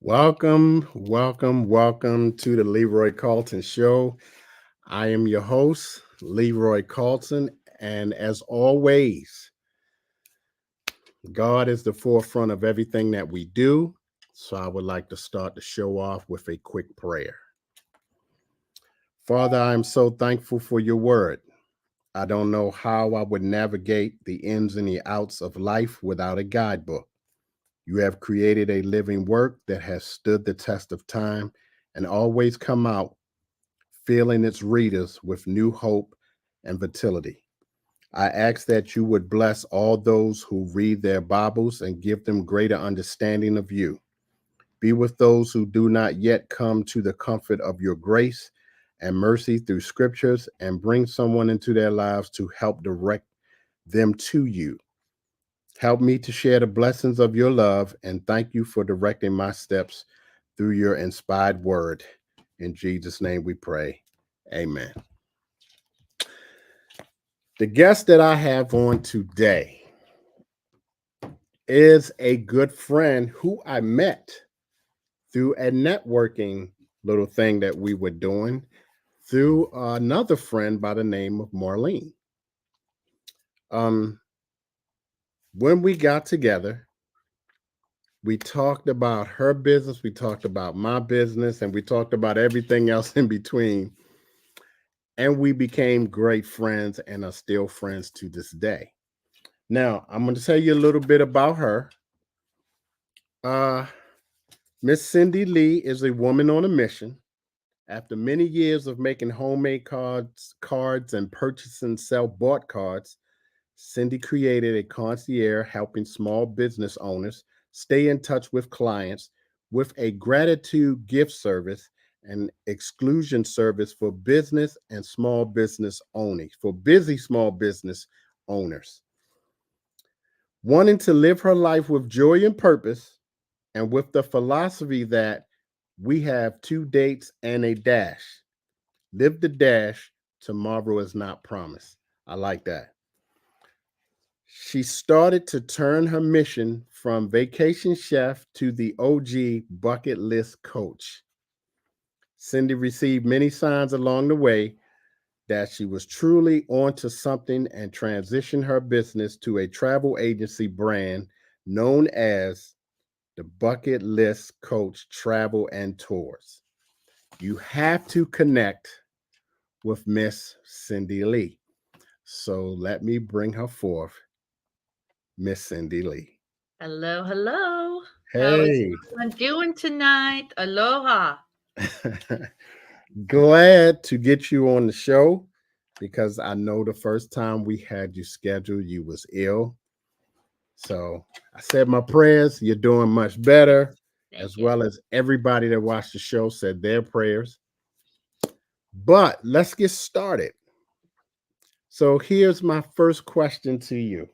Welcome to the Leroy Carlton Show. I am your host, Leroy Carlton, and as always, God is the forefront of everything that we do. So I would like to start the show off with a quick prayer. Father, I am so thankful for your word. I don't know how I would navigate the ins and the outs of life without a guidebook. You have created a living work that has stood the test of time and always come out filling its readers with new hope and vitality. I ask that you would bless all those who read their Bibles and give them greater understanding of you. Be with those who do not yet come to the comfort of your grace and mercy through scriptures and bring someone into their lives to help direct them to you. Help me to share the blessings of your love and thank you for directing my steps through your inspired word. In Jesus' name we pray. Amen. The guest that I have on today is a good friend who I met through a networking little thing that we were doing through another friend by the name of Marlene. Um, when we got together, we talked about her business, we talked about my business, and we talked about everything else in between. And we became great friends and are still friends to this day. Now, I'm going to tell you a little bit about her. Uh, Miss Cindy Lee is a woman on a mission. After many years of making homemade cards and purchasing sell-bought cards, Cindy created a concierge helping small business owners stay in touch with clients with a gratitude gift service and exclusion service for business and small business owners, for busy small business owners. Wanting to live her life with joy and purpose, and with the philosophy that we have two dates and a dash. Live the dash, tomorrow is not promised. I like that. She started to turn her mission from vacation chef to the OG bucket list coach. Cindy received many signs along the way that she was truly onto something and transitioned her business to a travel agency brand known as the Bucket List Coach Travel and Tours. You have to connect with Miss Cindy Lee. So let me bring her forth, Miss Cindy Lee. Hello, hello. How is Hey, everyone doing tonight? Aloha. glad to get you on the show because I know the first time we had you scheduled, you was ill. So I said my prayers. You're doing much better, Thank as you. well as everybody that watched the show said their prayers. But let's get started. So here's my first question to you.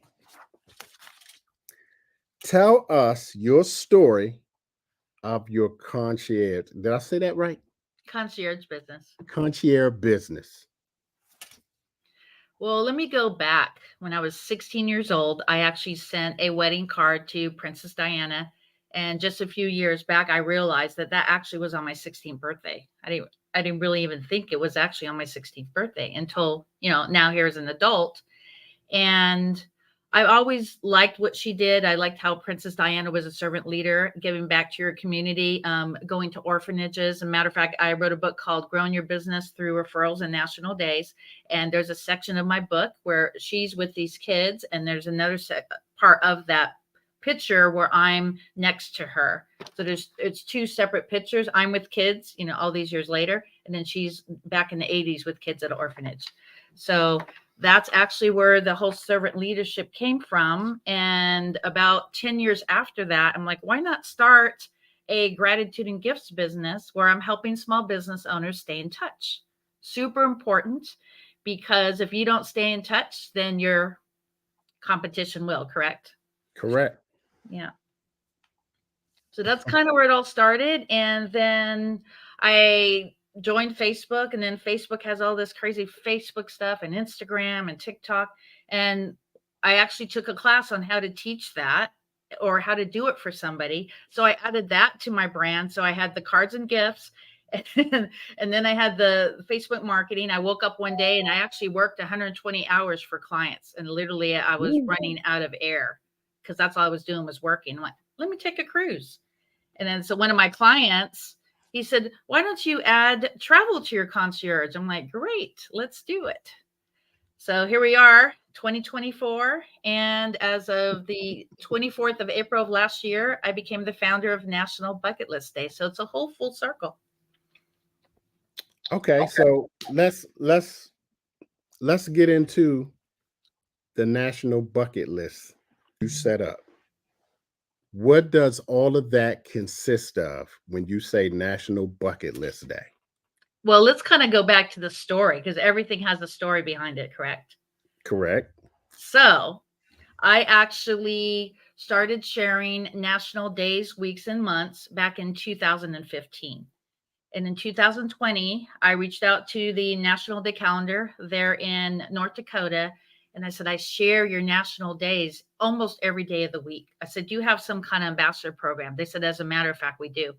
Tell us your story of your concierge. Did I say that right? Concierge business. Concierge business. Well, let me go back. When I was 16 years old, I actually sent a wedding card to Princess Diana. And just a few years back, I realized that that actually was on my 16th birthday. I didn't really even think it was actually on my 16th birthday until, now here as an adult. And I always liked what she did. I liked how Princess Diana was a servant leader, giving back to your community, going to orphanages. As a matter of fact, I wrote a book called Growing Your Business Through Referrals and National Days. And there's a section of my book where she's with these kids, and there's another part of that picture where I'm next to her. So it's two separate pictures. I'm with kids, all these years later, and then she's back in the 80s with kids at an orphanage. So that's actually where the whole servant leadership came from. And about 10 years after that, I'm like, why not start a gratitude and gifts business where I'm helping small business owners stay in touch? Super important, because if you don't stay in touch, then your competition will, correct? Correct. Yeah. So that's kind of where it all started. And then I joined Facebook, and then Facebook has all this crazy Facebook stuff and Instagram and TikTok. And I actually took a class on how to teach that. or how to do it for somebody. So I added that to my brand. So I had the cards and gifts. And then I had the Facebook marketing. I woke up one day and I actually worked 120 hours for clients. And literally I was Ooh. running out of air because that's all I was doing was working. I'm like, let me take a cruise. And then so one of my clients, he said, why don't you add travel to your concierge? I'm like, great, let's do it. So here we are, 2024. And as of the 24th of April of last year, I became the founder of National Bucket List Day. So it's a whole full circle. Okay, so let's get into the national bucket list you set up. What does all of that consist of when you say National Bucket List Day? Well, let's kind of go back to the story because everything has a story behind it, correct? Correct. So I actually started sharing national days, weeks, and months back in 2015. And in 2020, I reached out to the National Day Calendar there in North Dakota. And I said, I share your national days almost every day of the week. I said, do you have some kind of ambassador program? They said, as a matter of fact, we do.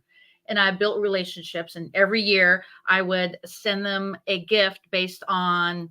And I built relationships. And every year I would send them a gift based on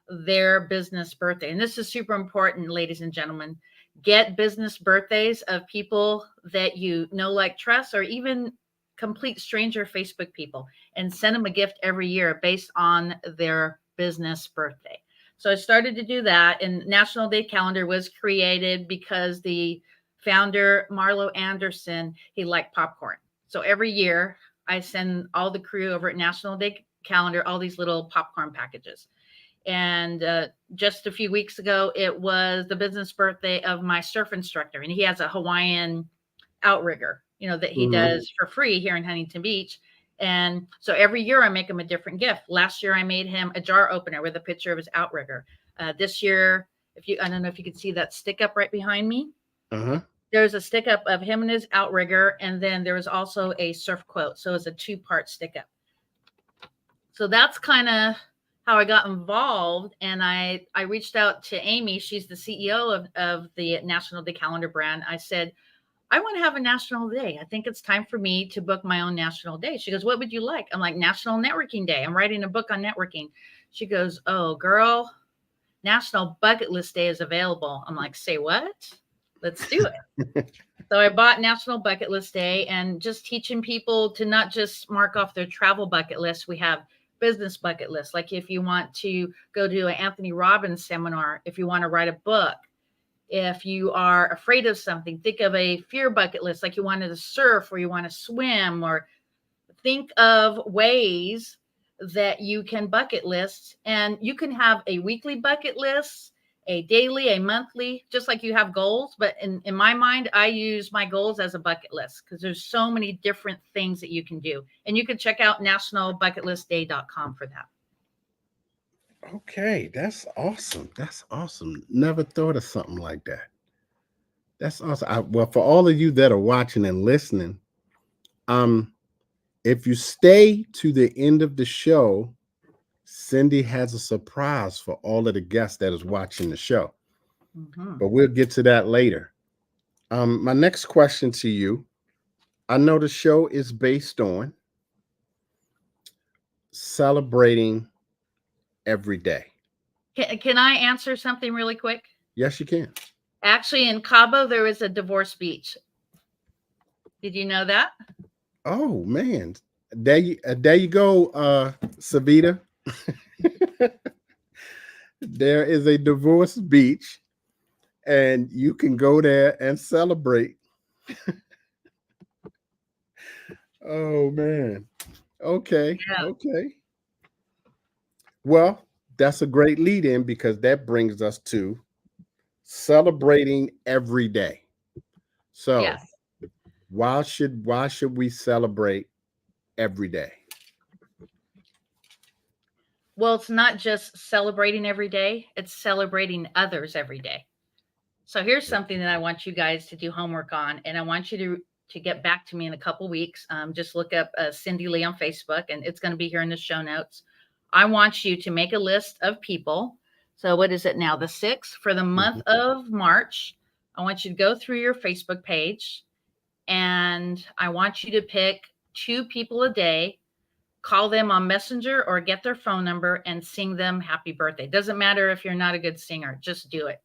their business birthday. And this is super important, ladies and gentlemen. Get business birthdays of people that you know, like, trust, or even complete stranger Facebook people, and send them a gift every year based on their business birthday. So I started to do that, and National Day Calendar was created because the founder, Marlo Anderson, he liked popcorn. So every year I send all the crew over at National Day Calendar all these little popcorn packages. And just a few weeks ago, it was the business birthday of my surf instructor, and he has a Hawaiian outrigger, that he Mhm. does for free here in Huntington Beach. And so every year I make him a different gift. Last year I made him a jar opener with a picture of his outrigger. This year, I don't know if you can see that stick up right behind me. Uh-huh. There's a stick up of him and his outrigger, and then there was also a surf quote. So it's a two-part stick up. So that's kind of how I got involved. And I reached out to Amy. She's the CEO of the National Day Calendar brand. I said, I want to have a national day. I think it's time for me to book my own national day. She goes, what would you like? I'm like, National Networking Day. I'm writing a book on networking. She goes, oh, girl, National Bucket List Day is available. I'm like, say what? Let's do it. So I bought National Bucket List Day, and just teaching people to not just mark off their travel bucket list. We have business bucket lists. Like if you want to go to an Anthony Robbins seminar, if you want to write a book, if you are afraid of something, think of a fear bucket list, like you wanted to surf or you want to swim, or think of ways that you can bucket list. And you can have a weekly bucket list, a daily, a monthly, just like you have goals. But in my mind, I use my goals as a bucket list because there's so many different things that you can do. And you can check out nationalbucketlistday.com for that. Okay, that's awesome. That's awesome. Never thought of something like that. That's awesome. Well, for all of you that are watching and listening, um, if you stay to the end of the show, Cindy has a surprise for all of the guests that is watching the show. Mm-hmm. But we'll get to that later. My next question to you, I know the show is based on celebrating every day. Can I answer something really quick? Yes, you can. Actually, in Cabo, there is a divorce beach. Did you know that? Oh man, there you go, Savita. There is a divorce beach, and you can go there and celebrate. Oh man. Okay. Yeah. Okay. Well, that's a great lead in because that brings us to celebrating every day. So, Yes. why should we celebrate every day? Well, it's not just celebrating every day, it's celebrating others every day. So here's something that I want you guys to do homework on, and I want you to get back to me in a couple weeks. Just look up Cindy Lee on Facebook, and it's going to be here in the show notes. I want you to make a list of people. So what is it now? The 6th for the month Mhm. of March. I want you to go through your Facebook page, and I want you to pick 2 people a day, call them on Messenger or get their phone number and sing them happy birthday. Doesn't matter if you're not a good singer, just do it.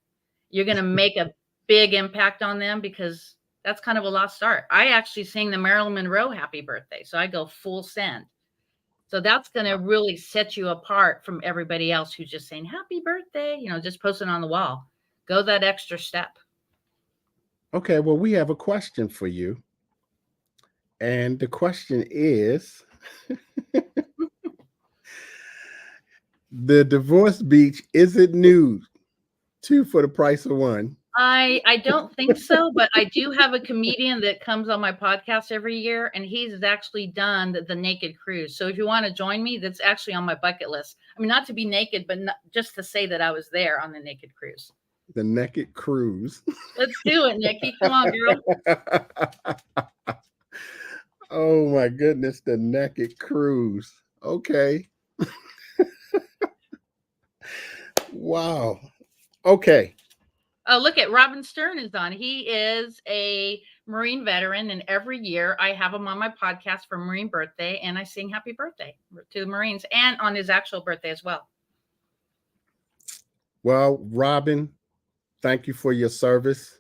You're going to make a big impact on them because that's kind of a lost art. I actually sing the Marilyn Monroe happy birthday. So I go full send. So that's going to really set you apart from everybody else who's just saying happy birthday, just posting on the wall. Go that extra step. Okay, well, we have a question for you. And the question is the divorce beach, is it nude? 2 for the price of 1. I don't think so, but I do have a comedian that comes on my podcast every year, and he's actually done the naked cruise. So if you want to join me, that's actually on my bucket list. I mean, not to be naked, but just to say that I was there on the naked cruise. The naked cruise. Let's do it, Nikki. Come on, girl. Oh my goodness, the naked cruise. Okay. Wow. Okay. Oh, look at Robin Stern is on. He is a Marine veteran, and every year I have him on my podcast for Marine birthday, and I sing happy birthday to the Marines and on his actual birthday as well. Well, Robin, thank you for your service.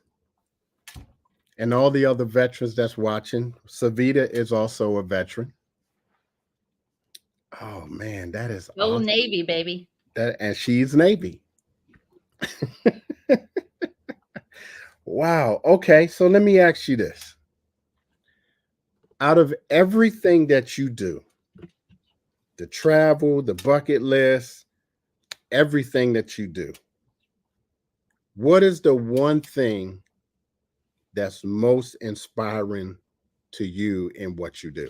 And all the other veterans that's watching. Savita is also a veteran. Oh man, that is Go awesome. Navy, baby. And she's Navy. Wow. Okay, so let me ask you this. Out of everything that you do, the travel, the bucket list, everything that you do, what is the one thing that's most inspiring to you in what you do?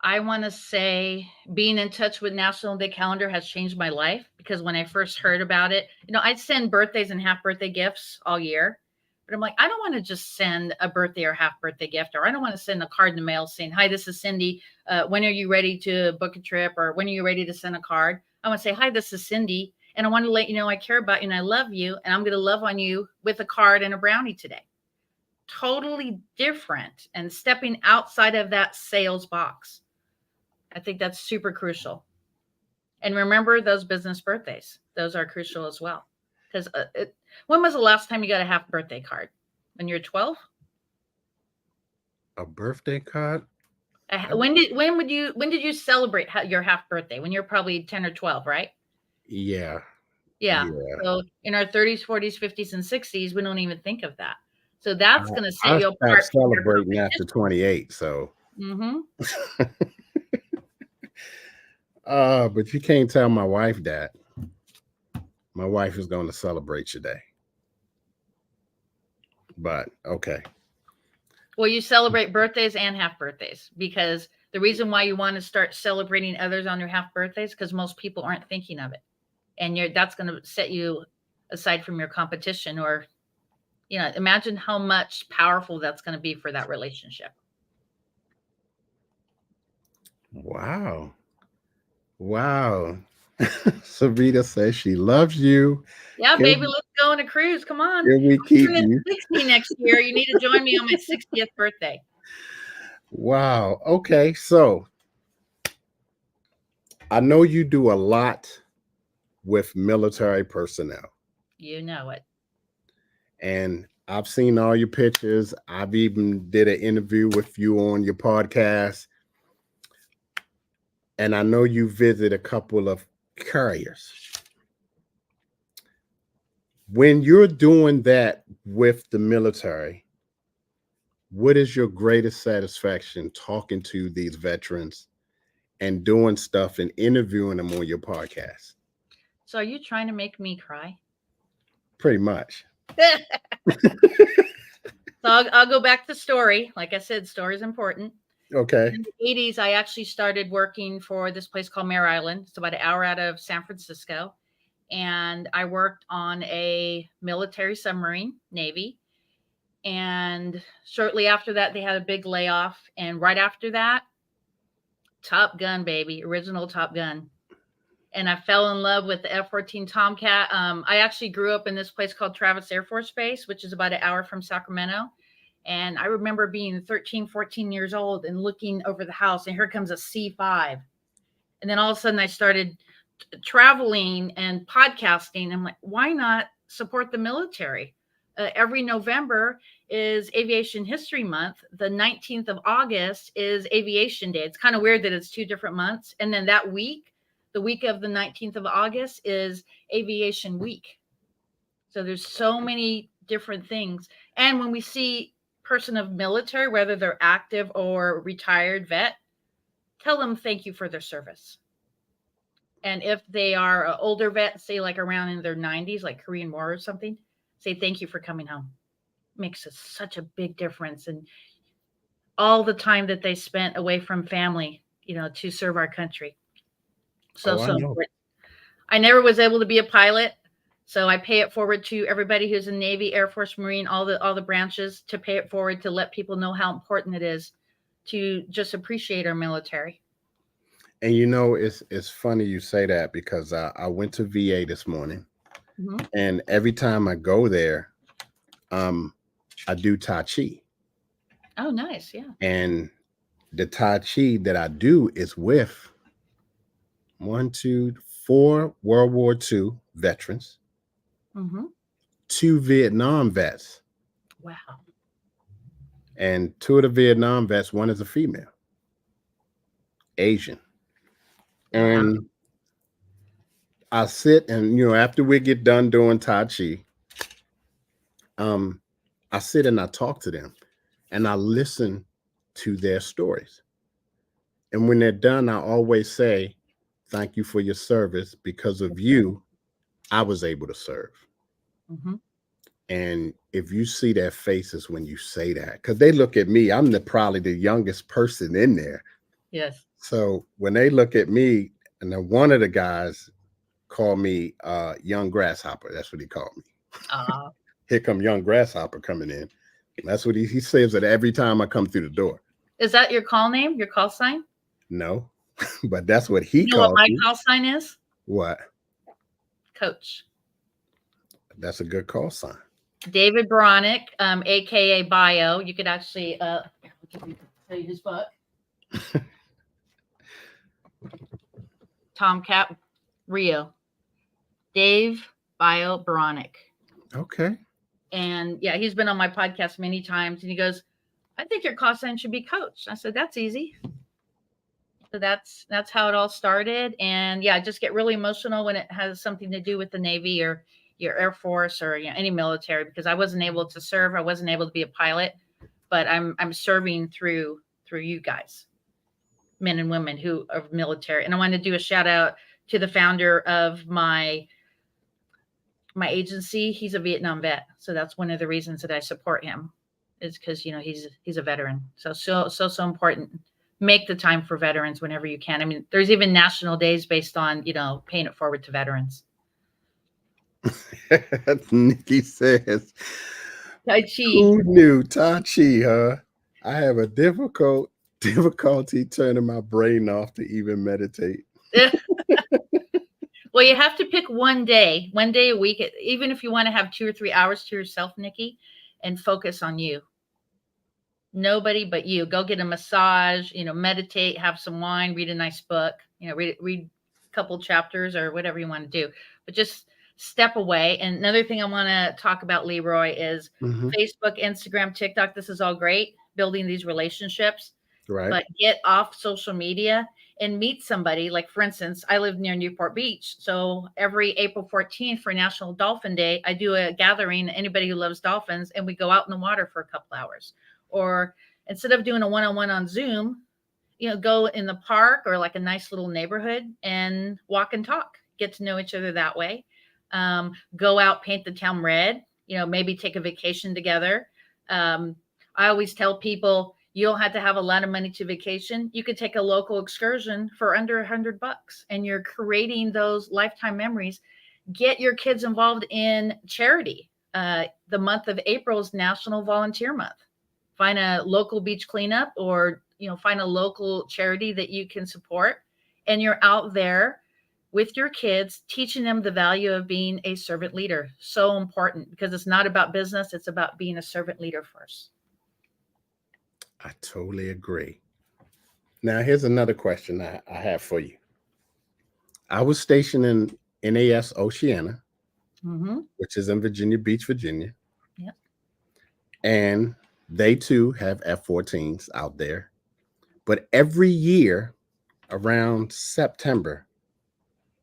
I want to say being in touch with National Day Calendar has changed my life, because when I first heard about it, I'd send birthdays and half birthday gifts all year. But I'm like, I don't want to just send a birthday or half birthday gift, or I don't want to send a card in the mail saying, hi, this is Cindy. When are you ready to book a trip? Or when are you ready to send a card? I want to say, hi, this is Cindy. And I want to let you know I care about you and I love you. And I'm going to love on you with a card and a brownie today. Totally different, and stepping outside of that sales box. I think that's super crucial. And remember those business birthdays. Those are crucial as well. Because when was the last time you got a half birthday card? When you're 12? A birthday card? When did you celebrate your half birthday? When you're probably 10 or 12, right? Yeah. Yeah. So in our 30s, 40s, 50s, and 60s, we don't even think of that. So that's going to set you apart. Celebrating after 28. So. Mm-hmm. But you can't tell my wife that. My wife is going to celebrate today. But okay. Well, you celebrate birthdays and half birthdays, because the reason why you want to start celebrating others on your half birthdays, because most people aren't thinking of it. And that's going to set you aside from your competition, or, imagine how much powerful that's going to be for that relationship. Wow. Savita says she loves you. Yeah, baby, let's go on a cruise. Come on. Can we keep you? 60 next year. You need to join me on my 60th birthday. Wow. Okay. So I know you do a lot with military personnel. You know it. And I've seen all your pictures. I've even did an interview with you on your podcast. And I know you visit a couple of carriers. When you're doing that with the military, what is your greatest satisfaction talking to these veterans and doing stuff and interviewing them on your podcast? So are you trying to make me cry? Pretty much. So I'll go back to story. Like I said, story is important. Okay. In the 80s, I actually started working for this place called Mare Island. It's about an hour out of San Francisco. And I worked on a military submarine, Navy. And shortly after that, they had a big layoff. And right after that, Top Gun, baby, original Top Gun. and I fell in love with the F-14 Tomcat. I actually grew up in this place called Travis Air Force Base, which is about an hour from Sacramento. And I remember being 13, 14 years old and looking over the house, and here comes a C5. And then all of a sudden I started traveling and podcasting. I'm like, why not support the military? Every November is Aviation History Month. The 19th of August is Aviation Day. It's kind of weird that it's 2 different months. And then that week, the week of the 19th of August is Aviation Week. So there's so many different things. And when we see person of military, whether they're active or retired vet, tell them thank you for their service. And if they are an older vet, say like around in their 90s, like Korean War or something, say thank you for coming home. Makes such a big difference. And all the time that they spent away from family, to serve our country. So, Oh, I so know. important. I never was able to be a pilot. So I pay it forward to everybody who's in Navy, Air Force, Marine, all the branches, to pay it forward to let people know how important it is to just appreciate our military. And it's funny you say that because I went to VA this morning, Mm-hmm. and every time I go there, I do Tai Chi, Oh, nice. Yeah. and the Tai Chi that I do is with 4 World War II veterans, Mm-hmm. 2 Vietnam vets, Wow. and 2 of the Vietnam vets, one is a female, Asian. Wow. And I sit and, after we get done doing Tai Chi, I sit and I talk to them and I listen to their stories. And when they're done, I always say, thank you for your service. Because of you, I was able to serve. Mm-hmm. And if you see their faces when you say that, because they look at me, I'm probably the youngest person in there. Yes. So when they look at me, and then one of the guys called me young grasshopper. That's what he called me. Here come young grasshopper coming in. That's what he says it every time I come through the door. Is that your call name, your call sign? No, but that's what he You know what calls my me. call sign is? What? Coach. That's a good call sign. David Baronic, aka Bio. You could actually tell you his book. Tomcat Rio. Dave Bio Baronic. Okay. And yeah, he's been on my podcast many times, and he goes, I think your call sign should be Coach. I said, that's easy. So that's how it all started. And yeah, I just get really emotional when it has something to do with the Navy or your Air Force or any military, because I wasn't able to serve. I wasn't able to be a pilot, but I'm serving through you guys, men and women who are military. And I want to do a shout out to the founder of my agency. He's a Vietnam vet, so that's one of the reasons that I support him, is because he's a veteran. So important. Make the time for veterans whenever you can. I mean, there's even national days based on paying it forward to veterans. Nikki says, Tai Chi. Who knew Tai Chi, huh? I have a difficulty turning my brain off to even meditate. Well, you have to pick one day a week, even if you want to have 2 or 3 hours to yourself, Nikki, and focus on you. Nobody but you. Go get a massage, meditate, have some wine, read a nice book, read a couple chapters or whatever you want to do, but just step away. And another thing I want to talk about, Leroy, is Facebook, Instagram, TikTok. This is all great, building these relationships, right? But get off social media and meet somebody. Like, for instance, I live near Newport Beach. So every April 14th for National Dolphin Day, I do a gathering, anybody who loves dolphins, and we go out in the water for a couple hours. Or instead of doing a one-on-one on Zoom, go in the park or like a nice little neighborhood and walk and talk, get to know each other that way. Go out, paint the town red, maybe take a vacation together. I always tell people, you don't have to have a lot of money to vacation. You could take a local excursion for under $100, and you're creating those lifetime memories. Get your kids involved in charity. The month of April is National Volunteer Month. Find a local beach cleanup, or find a local charity that you can support, and you're out there with your kids, teaching them the value of being a servant leader. So important because it's not about business, it's about being a servant leader first. I totally agree. Now, here's another question I have for you. I was stationed in NAS Oceana, Mm-hmm. which is in Virginia Beach, Virginia, Yep. and they too have F-14s out there. But every year around September,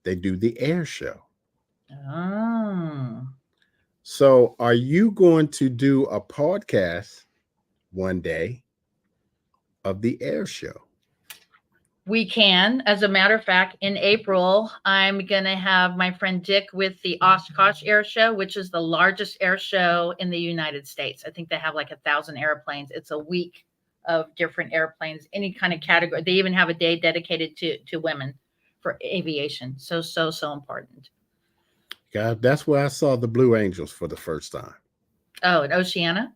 they do the air show. Oh. So, are you going to do a podcast one day of the air show? We can. As a matter of fact, in April, I'm going to have my friend Dick with the Oshkosh Air Show, which is the largest air show in the United States. I think they have like 1,000 airplanes. It's a week of different airplanes, any kind of category. They even have a day dedicated to women for aviation. So important. God, that's where I saw the Blue Angels for the first time. Oh, in Oceana?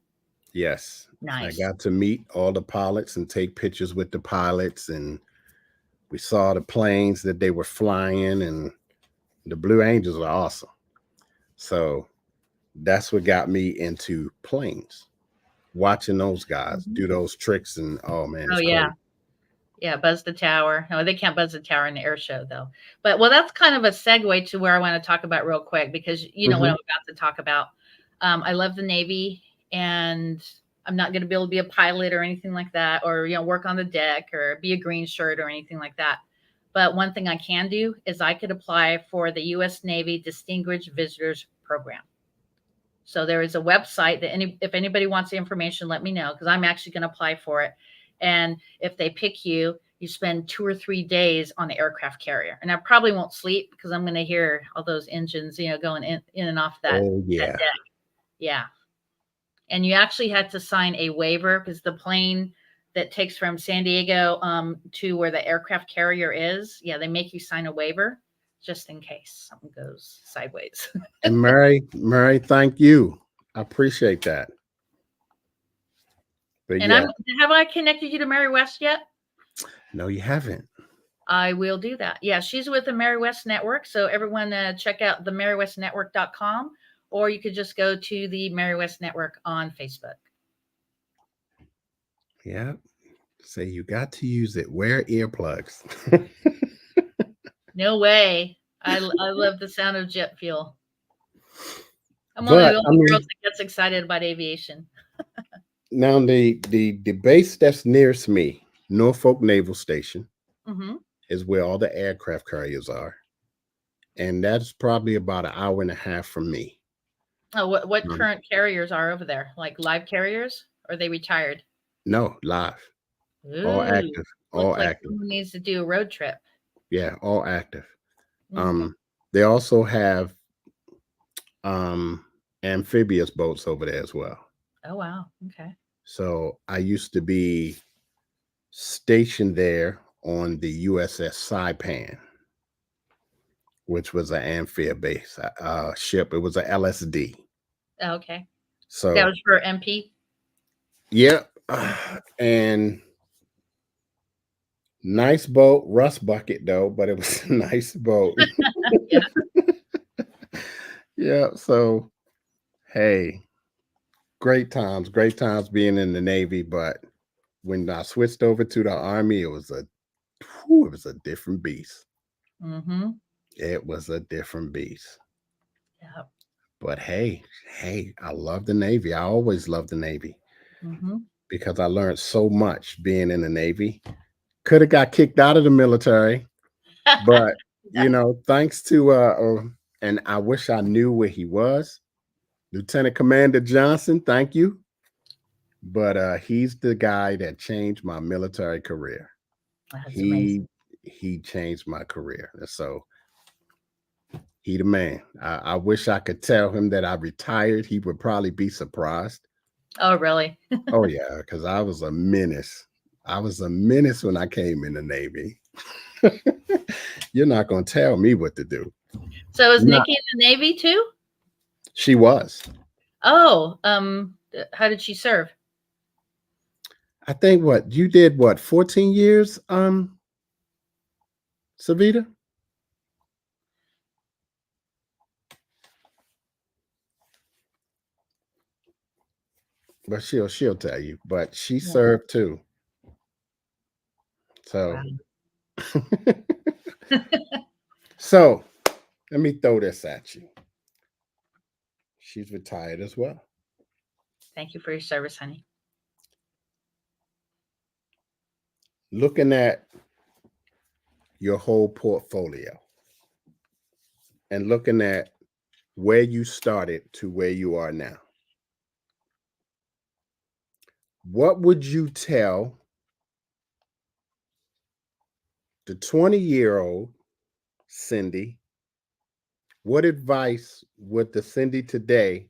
Yes. I Nice. got to meet all the pilots and take pictures with the pilots, and we saw the planes that they were flying, and the Blue Angels are awesome. So that's what got me into planes, watching those guys Mhm. do those tricks. And oh man, Oh, it's yeah. crazy. Yeah, buzz the tower. No, they can't buzz the tower in the air show though. But well, that's kind of a segue to where I want to talk about real quick because you know what Hmm. I'm about to talk about. I love the Navy, and I'm not going to be able to be a pilot or anything like that, or work on the deck or be a green shirt or anything like that. But one thing I can do is I could apply for the U.S. Navy Distinguished Visitors Program. So there is a website that if anybody wants the information, let me know because I'm actually going to apply for it. And if they pick you, you spend 2 or 3 days on the aircraft carrier. And I probably won't sleep because I'm going to hear all those engines, going in and off Oh that yeah. deck. Yeah. And you actually had to sign a waiver because the plane that takes from San Diego to where the aircraft carrier is, yeah, they make you sign a waiver just in case something goes sideways. And Mary, thank you. I appreciate that. But And yeah, have I connected you to Mary West yet? no, you haven't. I will do that. Yeah, she's with the Mary West Network. So everyone check out the marywestnetwork.com, or you could just go to the Mary West Network on Facebook. Yeah. Say you got to use it. Wear earplugs. No way. I love the sound of jet fuel. I'm one of But the I only girls mean, that gets excited about aviation. now the base that's nearest me, Norfolk Naval Station, Hmm. is where all the aircraft carriers are, and that's probably about an hour and a half from me. Oh, what Um, current carriers are over there? Like live carriers? Or are they retired? no, live, all Ooh, active, all looks like active. someone needs to do a road trip. Yeah, all active. Hmm. Um, they also have um amphibious boats over there as well. Oh wow. Okay. So I used to be stationed there on the USS Saipan, which was an amphibia-based ship. It was a LSD. Oh, okay. That So was for MP. yeah, and nice boat, rust bucket though, but it was a nice boat. Yeah. Yeah. So hey, great times being in the Navy. But when I switched over to the Army, it was a different beast. Hmm. It was a different beast. Yeah. But hey, I love the Navy. I always loved the Navy Hmm. because I learned so much being in the Navy. Could have got kicked out of the military, but thanks to and I wish I knew where he was, Lieutenant Commander Johnson. Thank you, but he's the guy that changed my military career. That's He amazing. he changed my career, and so he the man. I wish I could tell him that I retired. He would probably be surprised. Oh, really? Oh yeah, because I was a menace. I was a menace when I came in the Navy. You're not gonna tell me what to do. So is Not Nikki in the Navy too? she was. Oh, how did she serve? I think what you did 14 years, Savita? but she'll tell you. But she Yeah. served too. Wow. So so let me throw this at you. She's retired as well. Thank you for your service, honey. Looking at your whole portfolio and looking at where you started to where you are now, what would you tell the 20-year-old Cindy? What advice would the Cindy today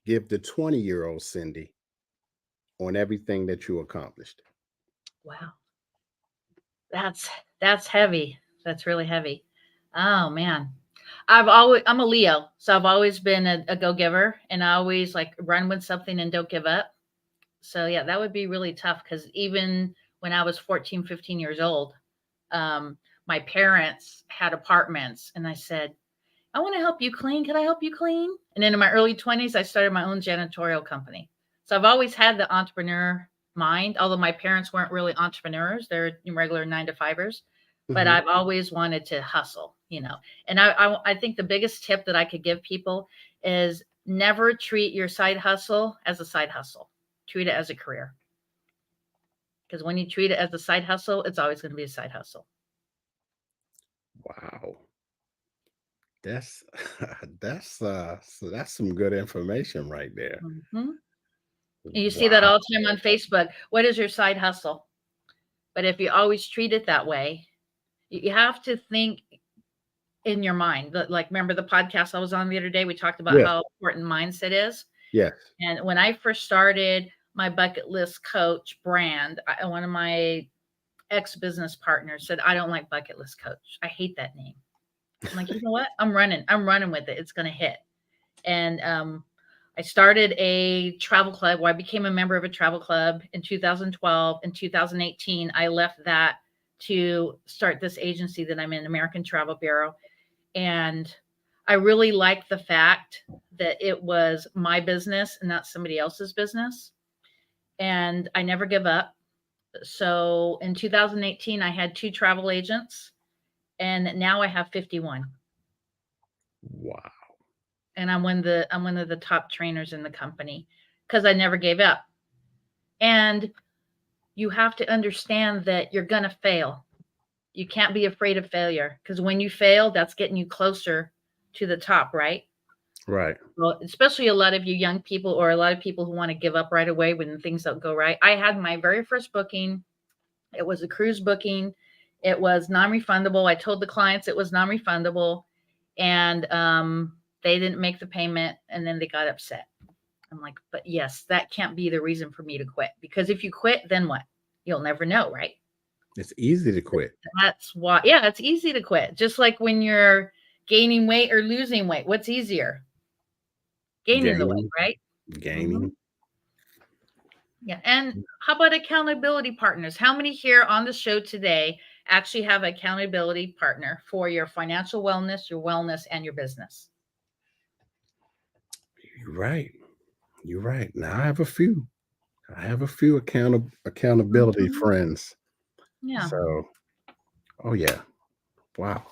give the 20-year-old Cindy on everything that you accomplished? Wow. That's that's heavy. That's really heavy. Oh man. I'm a Leo, so I've always been a go-giver and I always like run with something and don't give up. So yeah, that would be really tough because even when I was 14, 15 years old, um, my parents had apartments and I said, I want to help you clean. Can I help you clean? And then in my early 20s, I started my own janitorial company. So I've always had the entrepreneur mind, although my parents weren't really entrepreneurs. They're regular 9 to 5ers, but Hmm. I've always wanted to hustle. And I think the biggest tip that I could give people is never treat your side hustle as a side hustle. Treat it as a career. Because when you treat it as a side hustle, it's always going to be a side hustle. Wow. That's that's some good information right there. Hmm. And you see that Wow. all the time on Facebook. What is your side hustle? But if you always treat it that way, you have to think in your mind. Like, remember the podcast I was on the other day? We talked about Yes. how important mindset is. Yes. And when I first started my bucket list coach brand, one of my ex business partners said, I don't like bucket list coach. I hate that name. I'm like, you know what? I'm running with it. It's going to hit. And I started a travel club. Well, I became a member of a travel club in 2012. In 2018, I left that to start this agency that I'm in, American Travel Bureau. And I really liked the fact that it was my business and not somebody else's business. And I never give up. So in 2018, I had 2 travel agents, and now I have 51. Wow. And I'm one of the top trainers in the company because I never gave up. And you have to understand that you're going to fail. You can't be afraid of failure because when you fail, that's getting you closer to the top, right? Right. Well, especially a lot of you young people or a lot of people who want to give up right away when things don't go right. I had my very first booking. It was a cruise booking. It was non-refundable. I told the clients it was non-refundable, and they didn't make the payment, and then they got upset. I'm like, but yes, that can't be the reason for me to quit because if you quit, then what? You'll never know, right? It's easy to quit. That's why, yeah, it's easy to quit. Just like when you're gaining weight or losing weight, what's easier? Gaining the weight, Gaining, right? Hmm. gaining. Yeah. And how about accountability partners? How many here on the show today actually have an accountability partner for your financial wellness, and your business? You're right. You're right. Now I have a few. I have a few accountability Mhm. friends. Yeah. So, oh yeah. Wow.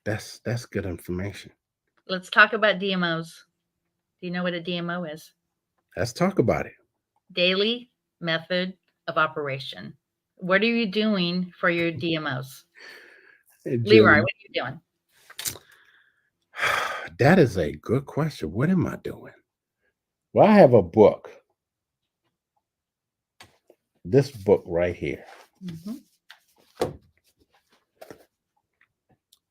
That's good information. Let's talk about DMOs. Do you know what a DMO is? Let's talk about it. Daily method of operation. What are you doing for your DMOs? Hey, Leroy, Julie, what are you doing? that is a good question. What am I doing? Well, I have a book. This book right here. Hmm.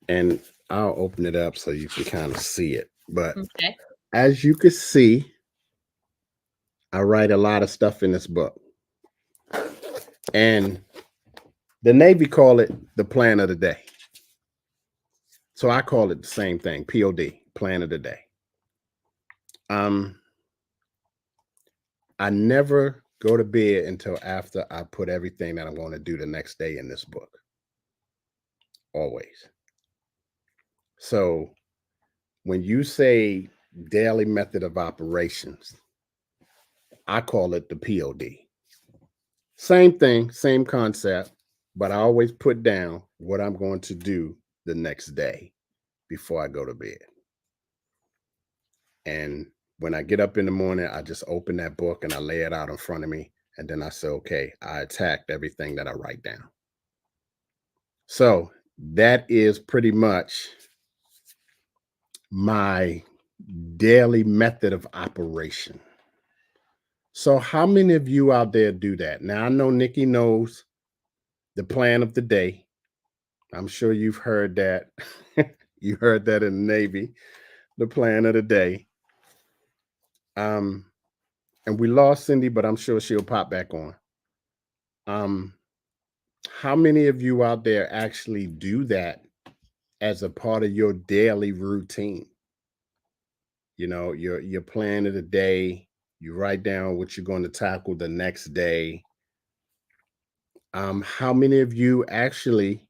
And I'll open it up so you can kind of see it. But Okay. as you can see, I write a lot of stuff in this book. And the Navy call it the plan of the day. So I call it the same thing, POD, plan of the day. Um, I never go to bed until after I put everything that I'm going to do the next day in this book. Always. So when you say daily method of operations, I call it the POD. Same thing, same concept, but I always put down what I'm going to do the next day before I go to bed. And when I get up in the morning, I just open that book and I lay it out in front of me. And then I say, okay, I attacked everything that I write down. So that is pretty much my daily method of operation. So, how many of you out there do that? Now, I know Nikki knows the plan of the day. I'm sure you've heard that. You heard that in the Navy, the plan of the day. Um, and we lost Cindy, but I'm sure she'll pop back on. Um, how many of you out there actually do that as a part of your daily routine? You know, your plan of the day, you write down what you're going to tackle the next day. How many of you actually,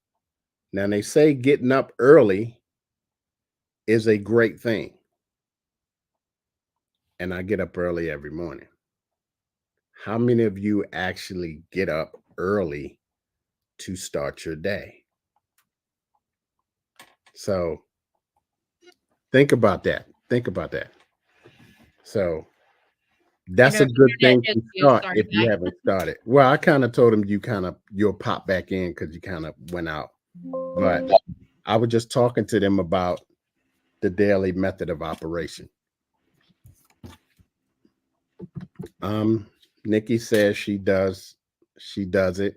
now they say getting up early is a great thing. And I get up early every morning. How many of you actually get up early to start your day? So think about that. Think about that. So that's a good Internet thing just to you start started if you back. haven't started. Well, I kind of told him you'll pop back in because you kind of went out. But I was just talking to them about the daily method of operation. Um, Nikki says she does it,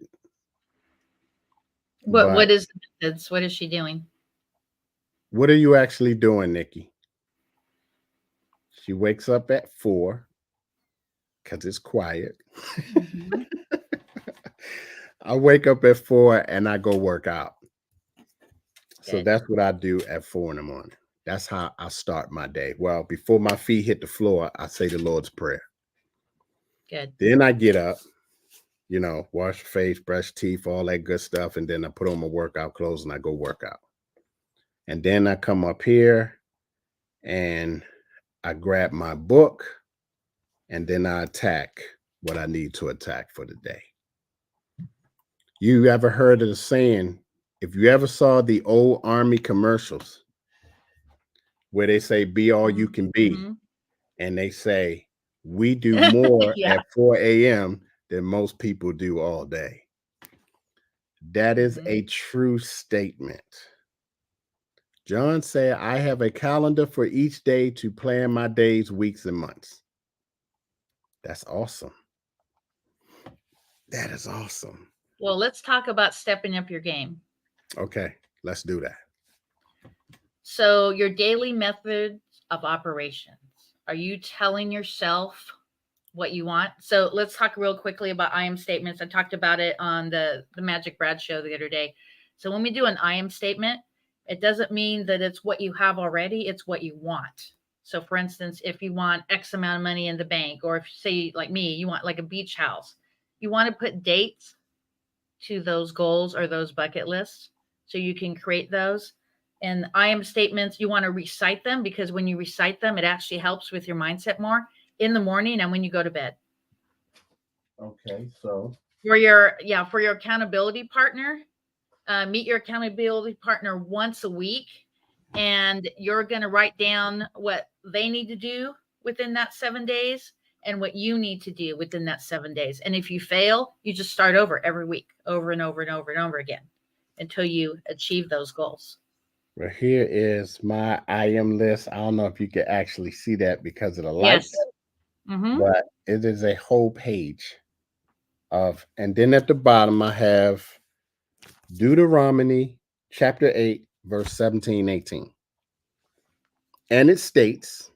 What but is the methods? What is she doing? what are you actually doing, Nikki? She wakes up at 4 because it's quiet. Mhm. I wake up at 4 and I go work out. So Good, that's what I do at 4 in the morning. That's how I start my day. Well, before my feet hit the floor, I say the Lord's Prayer. good. Then I get up, wash face, brush teeth, all that good stuff. And then I put on my workout clothes and I go work out. And then I come up here and I grab my book and then I attack what I need to attack for the day. You ever heard of the saying, if you ever saw the old army commercials where they say, be all you can be, Mhm. and they say, we do more Yeah. at 4 a.m. than most people do all day. That is Mhm. a true statement. John said, I have a calendar for each day to plan my days, weeks, and months. That's awesome. That is awesome. Well, let's talk about stepping up your game. Okay, let's do that. So, your daily methods of operations. Are you telling yourself what you want? So, let's talk real quickly about I am statements. I talked about it on the Magic Brad show the other day. So, when we do an I am statement, it doesn't mean that it's what you have already, it's what you want. So, for instance, if you want X amount of money in the bank, or if, say, like me, you want like a beach house, you want to put dates to those goals or those bucket lists so you can create those. And I am statements, you want to recite them because when you recite them, it actually helps with your mindset more in the morning and when you go to bed. Okay, so For your accountability partner, meet your accountability partner once a week, and you're going to write down what they need to do within that 7 days and what you need to do within that 7 days. And if you fail, you just start over every week, over and over and over and over again until you achieve those goals. well, here is my I am list. I don't know if you can actually see that because of the light, Yes. Mm-hmm. but it is a whole page and then at the bottom, I have Deuteronomy chapter 8, verse 17, 18. And it states,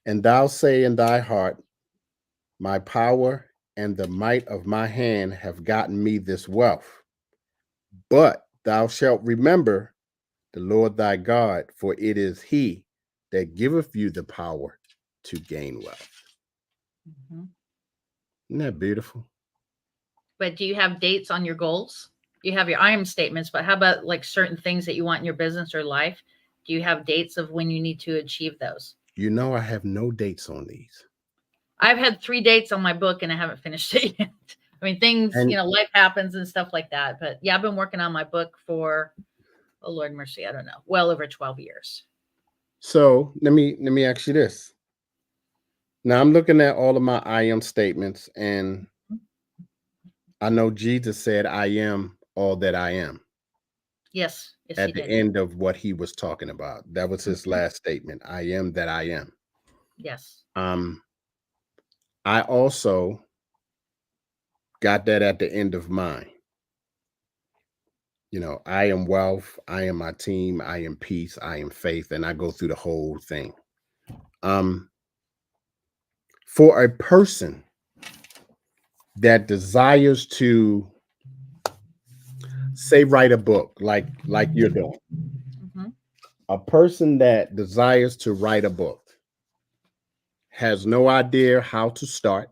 and thou say in thy heart, my power and the might of my hand have gotten me this wealth. But thou shalt remember the Lord thy God, for it is he that giveth you the power to gain wealth. Mm-hmm. Isn't that beautiful? But do you have dates on your goals? You have your I am statements, but how about like certain things that you want in your business or life? Do you have dates of when you need to achieve those? You know, I have no dates on these. I've had 3 dates on my book and I haven't finished it yet. I mean, things, And life happens and stuff like that. But yeah, I've been working on my book for, oh Lord mercy, I don't know, well over 12 years. so let me ask you this. Now I'm looking at all of my I am statements, and I know Jesus said, I am all that I am Yes, yes, he at the did. end of what he was talking about. That was his Mhm. last statement. I am that I am. Yes. Um, I also got that at the end of mine. I am wealth, I am my team, I am peace, I am faith, and I go through the whole thing. Um, for a person that desires to say write a book like you're doing, Mhm. a person that desires to write a book has no idea how to start,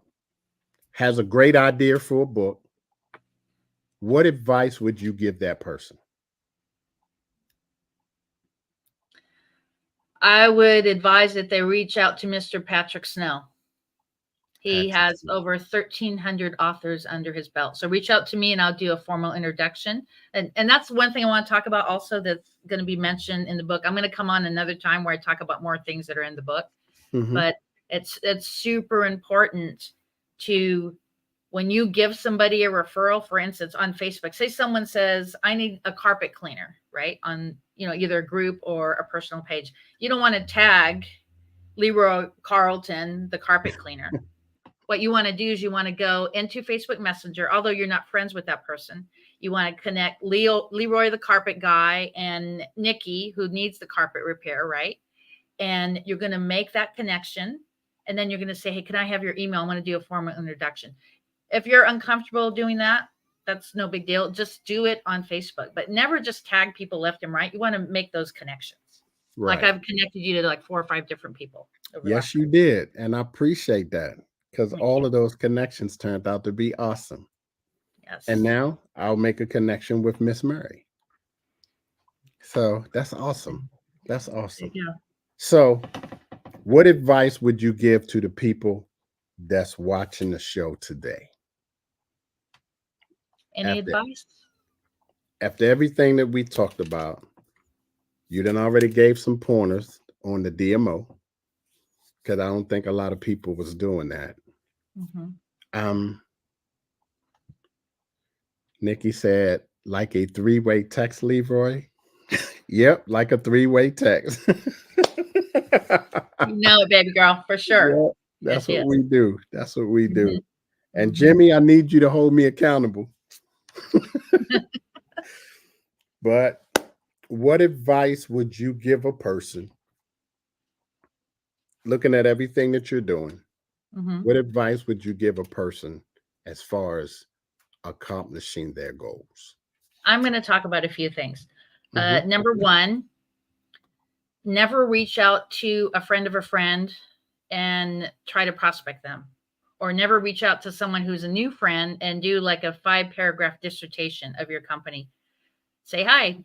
has a great idea for a book, what advice would you give that person? I would advise that they reach out to Mr. Patrick Snell. He Patrick has Smith. over 1,300 authors under his belt. So reach out to me and I'll do a formal introduction. And that's one thing I want to talk about also that's going to be mentioned in the book. I'm going to come on another time where I talk about more things that are in the book. Hmm. But it's super important to, when you give somebody a referral, for instance, on Facebook, say someone says, I need a carpet cleaner, right? On, either a group or a personal page. You don't want to tag Leroy Carlton, the carpet cleaner. What you want to do is you want to go into Facebook Messenger, although you're not friends with that person. You want to connect Leroy, the carpet guy, and Nikki, who needs the carpet repair, right? And you're going to make that connection. And then you're going to say, hey, can I have your email? I want to do a formal introduction. If you're uncomfortable doing that, that's no big deal. Just do it on Facebook, but never just tag people left and right. You want to make those connections. Like Right. I've connected you to like 4 or 5 different people over the Yes, last you couple. did. And I appreciate that because Thank all you. of those connections turned out to be awesome. And Yes. now I'll make a connection with Miss Murray. So that's awesome. That's There awesome. you go. So, what advice would you give to the people that's watching the show today? Any After advice? after everything that we talked about, you done already gave some pointers on the DMO because I don't think a lot of people was doing that. Mhm. Um, Nikki said, like a three-way text, Leroy. Yep, like a three-way text. You know it, baby girl, for sure. Yeah, Yes, that's what yes. we do. That's what we do. Mhm, And mhm. Jimmy, I need you to hold me accountable. But what advice would you give a person looking at everything that you're doing? Mhm. What advice would you give a person as far as accomplishing their goals? I'm gonna talk about a few things. Hmm. Number 1, never reach out to a friend of a friend and try to prospect them, or never reach out to someone who's a new friend and do like a 5-paragraph dissertation of your company. Say, hi,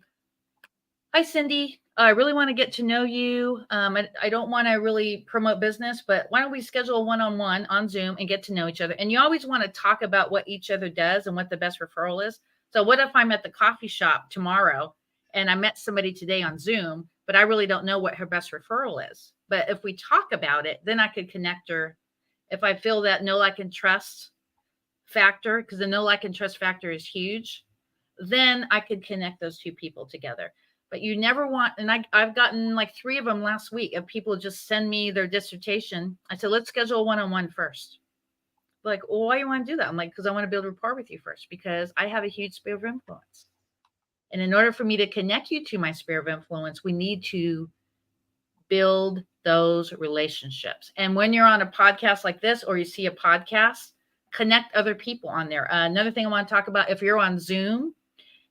Cindy. I really want to get to know you. I don't want to really promote business, but why don't we schedule a one-on-one on Zoom and get to know each other? And you always want to talk about what each other does and what the best referral is. So what if I'm at the coffee shop tomorrow and I met somebody today on Zoom, but I really don't know what her best referral is? But if we talk about it, then I could connect her. If I feel that know, like, and trust factor, because the know, like, and trust factor is huge, then I could connect those two people together. But you never want, and I've gotten like 3 of them last week of people just send me their dissertation. I said, let's schedule a one-on-one first. Like, well, why do you want to do that? I'm like, because I want to build rapport with you first, because I have a huge sphere of influence. And in order for me to connect you to my sphere of influence, we need to build those relationships. And when you're on a podcast like this, or you see a podcast, connect other people on there. Another thing I want to talk about, if you're on Zoom,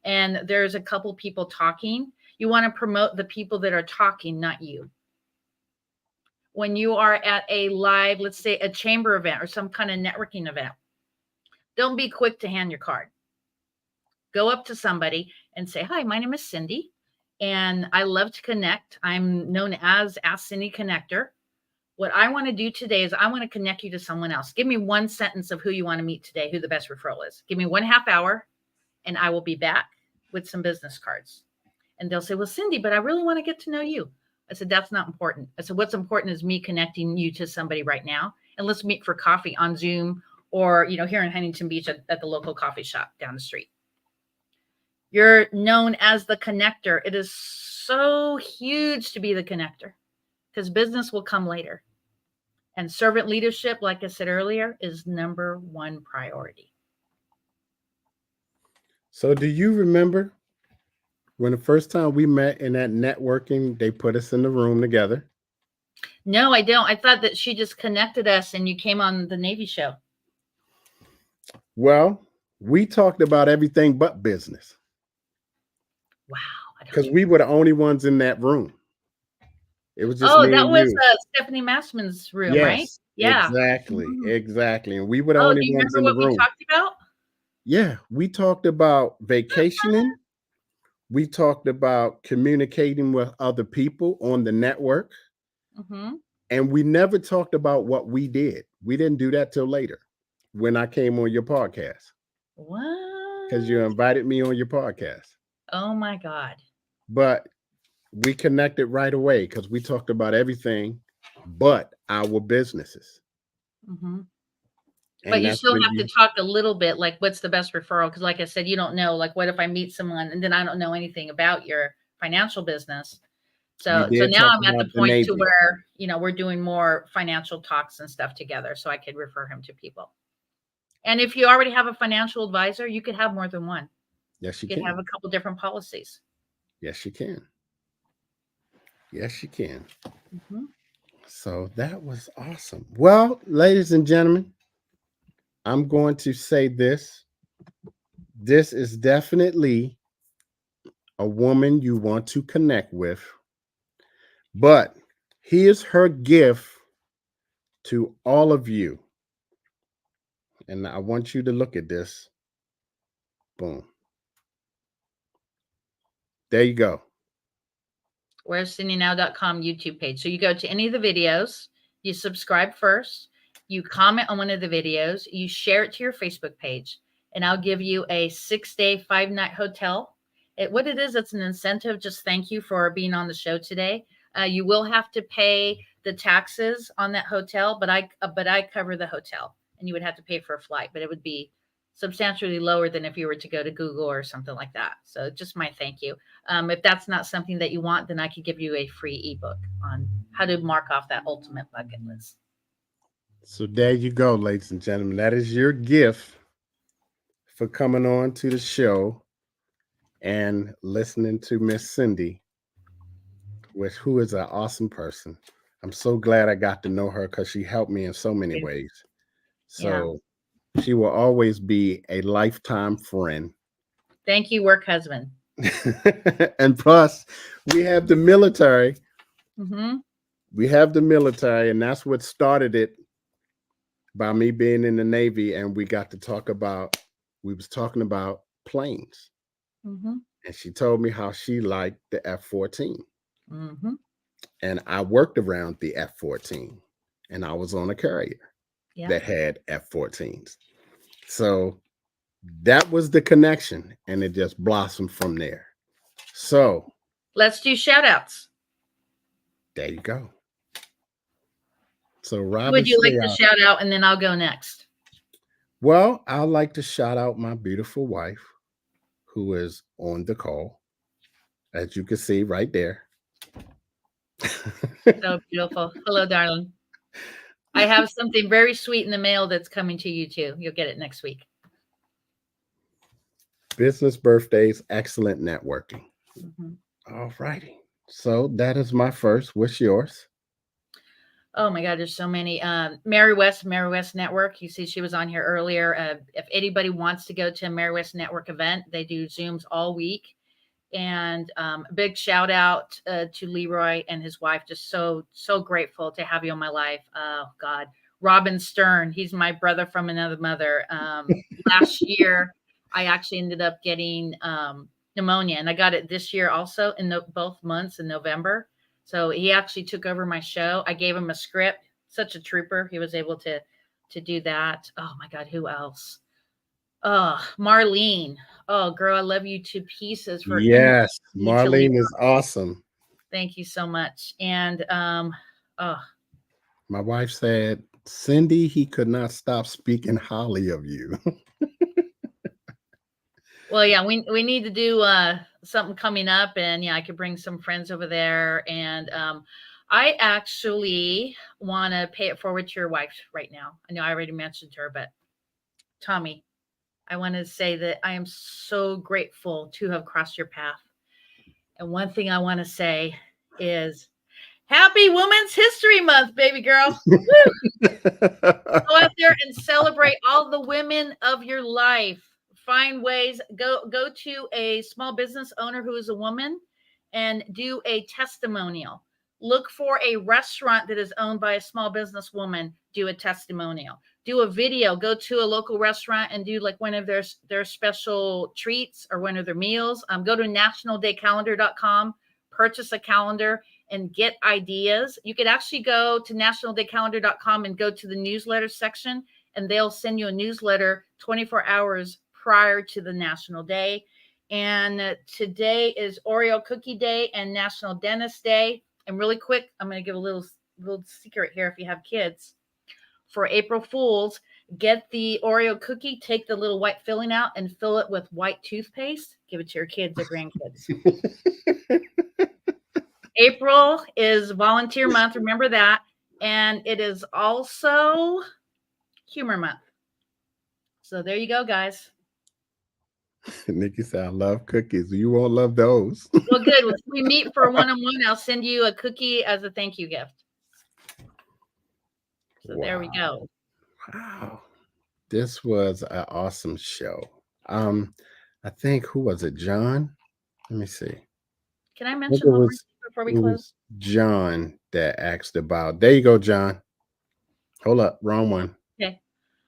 and there's a couple people talking, you want to promote the people that are talking, not you. When you are at a live, let's say a chamber event or some kind of networking event, don't be quick to hand your card. Go up to somebody and say, hi, my name is Cindy, and I love to connect. I'm known as Ask Cindy Connector. What I want to do today is I want to connect you to someone else. Give me one sentence of who you want to meet today, who the best referral is. Give me 1/2 hour, and I will be back with some business cards. And they'll say, well, Cindy, but I really want to get to know you. I said, that's not important. I said, what's important is me connecting you to somebody right now. And let's meet for coffee on Zoom or, here in Huntington Beach at the local coffee shop down the street. You're known as the connector. It is so huge to be the connector because business will come later. And servant leadership, like I said earlier, is number one priority. So do you remember when the first time we met in that networking, they put us in the room together? No, I don't. I thought that she just connected us and you came on the Navy show. Well, we talked about everything but business. Wow. Because we were the only ones in that room. It was just me that and was you. Stephanie Massman's room, right? Yes, Yeah. exactly. And we were the Oh, only do you ones remember in the what we room. talked about? Yeah, we talked about vacationing. We talked about communicating with other people on the network. And we never talked about what we did. We didn't do that till later when I came on your podcast. What? Because you invited me on your podcast. Oh my God. But we connected right away because we talked about everything but our businesses. But you still have to talk a little bit, like what's the best referral? Because like I said, you don't know, like what if I meet someone and then I don't know anything about your financial business. So now I'm at the point to where, we're doing more financial talks and stuff together so I could refer him to people. And if you already have a financial advisor, you could have more than one. Yes, you can. Have a couple different policies. Yes, you can. Yes, you can. So that was awesome. Well, ladies and gentlemen, I'm going to say this. This is definitely a woman you want to connect with. But here's her gift to all of you. And I want you to look at this. Boom. There you go. Where's CindyNow.com YouTube page. So you go to any of the videos, you subscribe first, you comment on one of the videos, you share it to your Facebook page, and I'll give you a 6-day, 5-night hotel. What it is, it's an incentive. Just thank you for being on the show today. You will have to pay the taxes on that hotel, but I cover the hotel, and you would have to pay for a flight, but it would be substantially lower than if you were to go to Google or something like that. So just my thank you. If that's not something that you want, then I could give you a free ebook on how to mark off that ultimate bucket list. So there you go, ladies and gentlemen. That is your gift for coming on to the show and listening to Miss Cindy, who is an awesome person. I'm so glad I got to know her because she helped me in so many ways. So she will always be a lifetime friend. Thank you, work husband. And plus, we have the military. We have the military, and that's what started it by me being in the Navy. And we got to talk about, we was talking about planes. And she told me how she liked the F-14. And I worked around the F-14, and I was on a carrier that had F-14s. So that was the connection, and it just blossomed from there. So let's do shout outs. There you go. So Robin, would you like to shout out, and then I'll go next? Well, I'd like to shout out my beautiful wife, who is on the call, as you can see right there. So beautiful. Hello, darling. I have something very sweet in the mail that's coming to you too. You'll get it next week. Business birthdays, excellent networking. All righty. So that is my first. What's yours? Oh my God, there's so many. Mary West Network. You see, she was on here earlier. If anybody wants to go to a Mary West Network event, they do Zooms all week. And a big shout out to Leroy and his wife. Just so grateful to have you in my life. Oh God, Robin Stern. He's my brother from another mother. Last year, I actually ended up getting pneumonia, and I got it this year also in both months in November. So he actually took over my show. I gave him a script. Such a trooper. He was able to do that. Oh my God, who else? Oh, Marlene. Oh, girl, I love you to pieces for Yes, introducing me to Leroy. Marlene is awesome. Thank you so much. And oh, My wife said, Cindy, he could not stop speaking highly of you. well, yeah, we need to do something coming up, and yeah, I could bring some friends over there. And I actually want to pay it forward to your wife right now. I know I already mentioned her, but Tommy, I want to say that I am so grateful to have crossed your path. And one thing I want to say is Happy Women's History Month, baby girl. Go out there and celebrate all the women of your life. Find ways, go to a small business owner who is a woman and do a testimonial. Look for a restaurant that is owned by a small business woman, do a testimonial. Do a video, go to a local restaurant and do like one of their special treats or one of their meals. Go to nationaldaycalendar.com, purchase a calendar and get ideas. You could actually go to nationaldaycalendar.com and go to the newsletter section, and they'll send you a newsletter 24 hours prior to the National Day. And today is Oreo Cookie Day and National Dentist Day. And really quick, I'm going to give a little secret here if you have kids. For April Fools, get the Oreo cookie, take the little white filling out, and fill it with white toothpaste. Give it to your kids or grandkids. April is volunteer month. Remember that. And it is also humor month. So there you go, guys. Nikki said, I love cookies. You won't love those. Well, good. If we meet for one-on-one, I'll send you a cookie as a thank you gift. So Wow. there we go. Wow. This was an awesome show. I think, who was it? John? Let me see. Can I I think mention one more thing before we it close? was John that asked about. There you go, John. Hold up, wrong one. Okay.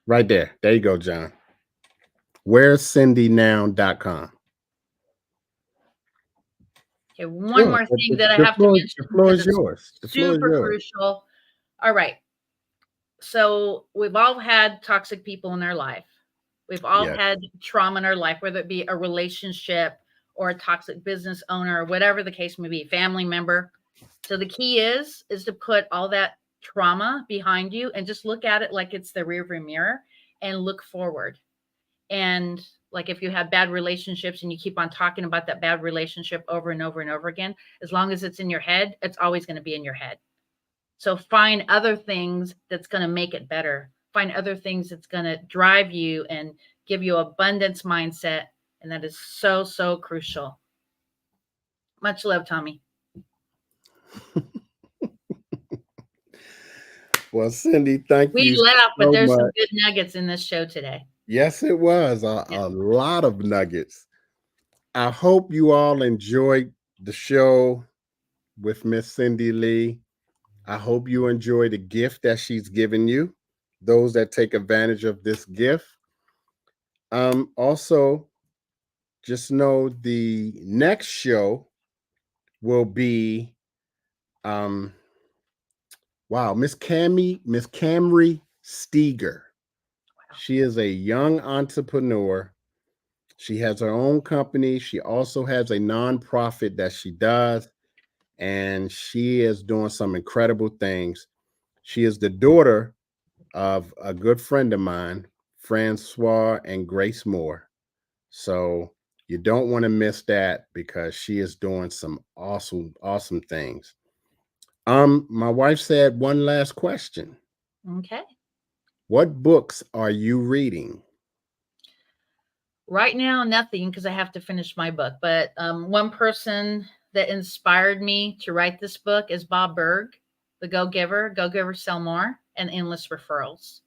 Right there. There you go, John. Where's CindyNow.com? Okay, one more thing that I have to mention The floor because is it's yours. The floor is super yours. crucial. All right. So we've all had toxic people in our life. We've all Yes. had trauma in our life, whether it be a relationship or a toxic business owner or whatever the case may be, family member. So the key is to put all that trauma behind you and just look at it like it's the rearview mirror and look forward. And like if you have bad relationships and you keep on talking about that bad relationship over and over and over again, as long as it's in your head, it's always going to be in your head. So find other things that's going to make it better. Find other things that's going to drive you and give you abundance mindset. And that is so, so crucial. Much love, Tommy. Well, Cindy, thank We you laugh, but so there's some much. good nuggets in this show today. Yes, it was Yeah. a lot of nuggets. I hope you all enjoyed the show with Miss Cindy Lee. I hope you enjoy the gift that she's given you, those that take advantage of this gift. Also, just know the next show will be wow, Miss Camry Steger. She is a young entrepreneur. She has her own company. She also has a nonprofit that she does, and she is doing some incredible things. She is the daughter of a good friend of mine, Francois and Grace Moore. So you don't want to miss that because she is doing some awesome, awesome things. My wife said one last question. Okay. What books are you reading? Right now, nothing because I have to finish my book. But one person that inspired me to write this book is Bob Berg, the Go Giver, Sell More, and Endless Referrals.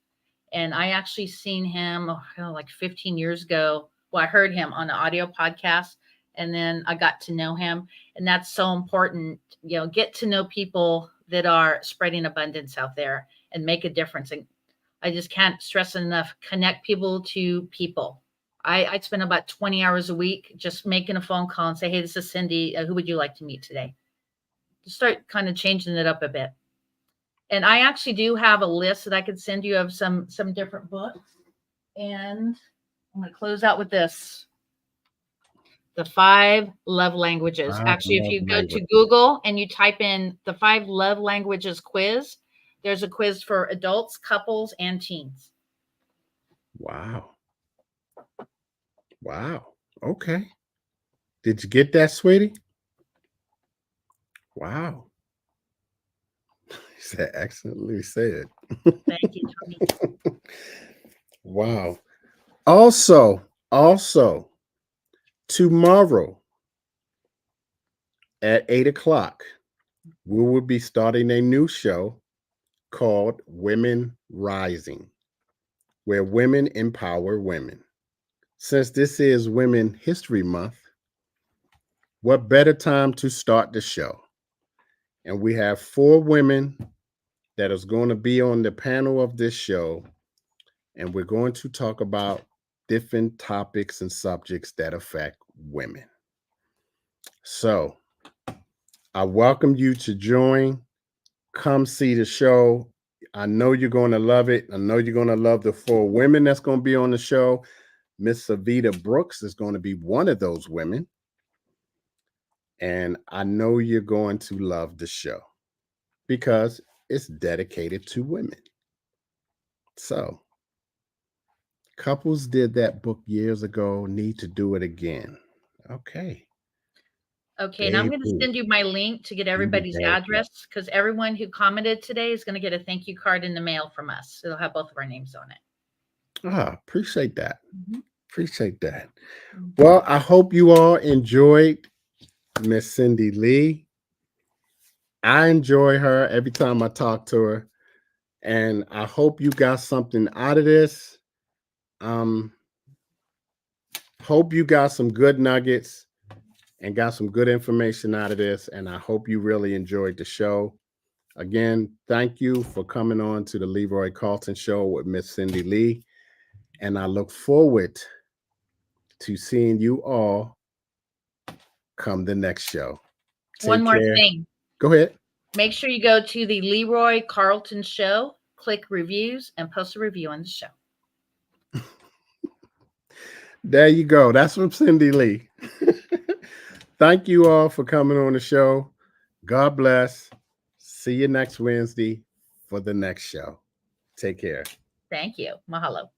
And I actually seen him like 15 years ago. Well, I heard him on an audio podcast, and then I got to know him. And that's so important. Get to know people that are spreading abundance out there and make a difference. And I just can't stress enough, connect people to people. I spend about 20 hours a week just making a phone call and say, hey, this is Cindy. Who would you like to meet today? start kind of changing it up a bit. And I actually do have a list that I could send you of some different books. And I'm going to close out with this. The 5 love languages. I Actually, if love you go to language. Google and you type in the 5 love languages quiz, there's a quiz for adults, couples, and teens. Wow. Wow. Okay. Did you get that, sweetie? Wow. He said, excellently said. Thank you, Tony. Wow. Also, tomorrow at 8 o'clock, we will be starting a new show called Women Rising, where women empower women. Since this is Women History Month, what better time to start the show? And we have 4 women that is going to be on the panel of this show, and we're going to talk about different topics and subjects that affect women. So, I welcome you to join. Come see the show. I know you're going to love it. I know you're going to love the 4 women that's going to be on the show. Miss Savita Brooks is going to be one of those women. And I know you're going to love the show because it's dedicated to women. So, couples did that book years ago, need to do it again. Okay. Okay, and I'm going to Baby, send you my link to get be the everybody's bad guy. address because everyone who commented today is going to get a thank you card in the mail from us. It'll have both of our names on it. Appreciate that. Mhm. Appreciate that. Mhm. Well, I hope you all enjoyed Miss Cindy Lee. I enjoy her every time I talk to her, and I hope you got something out of this. Hope you got some good nuggets and got some good information out of this, and I hope you really enjoyed the show. Again, thank you for coming on to the Leroy Carlton Show with Miss Cindy Lee, and I look forward to seeing you all come the next show. One Take more care. thing. Go ahead. Make sure you go to the Leroy Carlton Show, click reviews, and post a review on the show. There you go. That's from Cindy Lee. Thank you all for coming on the show. God bless. See you next Wednesday for the next show. Take care. Thank you. Mahalo.